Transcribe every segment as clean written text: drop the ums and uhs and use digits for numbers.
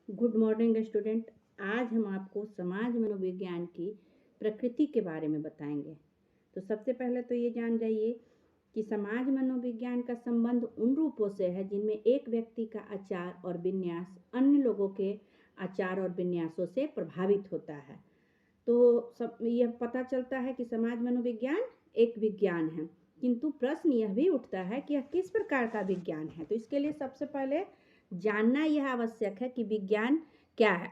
Good morning student. आज हम आपको समाज मनोविज्ञान की प्रकृति के बारे में बताएंगे। तो सबसे पहले तो ये जान जाइए कि समाज मनोविज्ञान का संबंध उन रूपों से है जिनमें एक व्यक्ति का आचार और विन्यास अन्य लोगों के आचार और विन्यासों से प्रभावित होता है। तो सब यह पता चलता है कि समाज मनोविज्ञान एक विज्ञान है, किंतु प्रश्न यह भी उठता है कि यह किस प्रकार का विज्ञान है। तो इसके लिए सबसे पहले जानना यह आवश्यक है कि विज्ञान क्या है।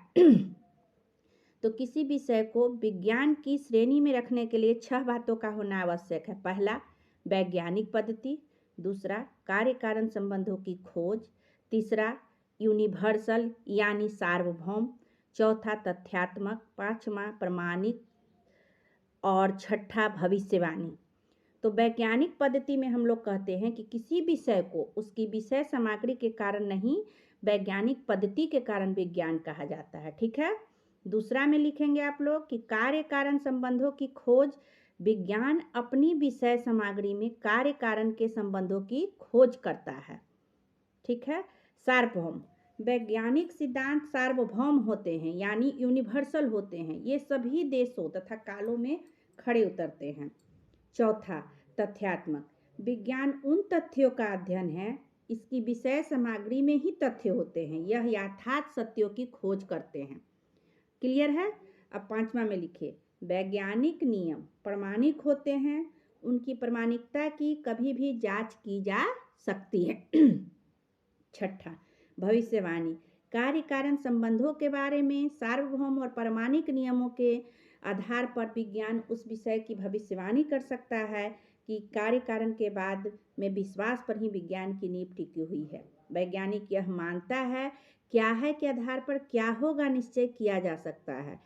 तो किसी विषय को विज्ञान की श्रेणी में रखने के लिए 6 बातों का होना आवश्यक है। पहला, वैज्ञानिक पद्धति। दूसरा, कार्य कारण संबंधों की खोज। तीसरा, यूनिवर्सल यानी सार्वभौम। चौथा, तथ्यात्मक। पांचवा, प्रमाणिक। और छठा, भविष्यवाणी। तो वैज्ञानिक पद्धति में हम लोग कहते हैं कि किसी विषय को उसकी विषय सामग्री के कारण नहीं, वैज्ञानिक पद्धति के कारण विज्ञान कहा जाता है। ठीक है। दूसरा में लिखेंगे आप लोग कि कार्य कारण संबंधों की खोज। विज्ञान अपनी विषय सामग्री में कार्य कारण के संबंधों की खोज करता है। ठीक है। सार्वभौम, वैज्ञानिक सिद्धांत सार्वभौम होते हैं यानी यूनिवर्सल होते हैं। ये सभी देशों तथा कालों में खड़े उतरते हैं। चौथा, तथ्यात्मक, विज्ञान उन तथ्यों का अध्ययन है, इसकी विषय सामग्री में ही तथ्य होते हैं, यह यथार्थ सत्यों की खोज करते हैं। क्लियर है। अब पांचवा में लिखिए, वैज्ञानिक नियम प्रमाणिक होते हैं, उनकी प्रमाणिकता की कभी भी जांच की जा सकती है। छठा, भविष्यवाणी, कार्य कारण संबंधों के बारे में सार्वभौम और प्रमाणिक नियमों के आधार पर विज्ञान उस विषय की भविष्यवाणी कर सकता है कि कार्य कारण के बाद में विश्वास पर ही विज्ञान की नींव टिकी हुई है। वैज्ञानिक यह मानता है क्या है के आधार पर क्या होगा निश्चय किया जा सकता है।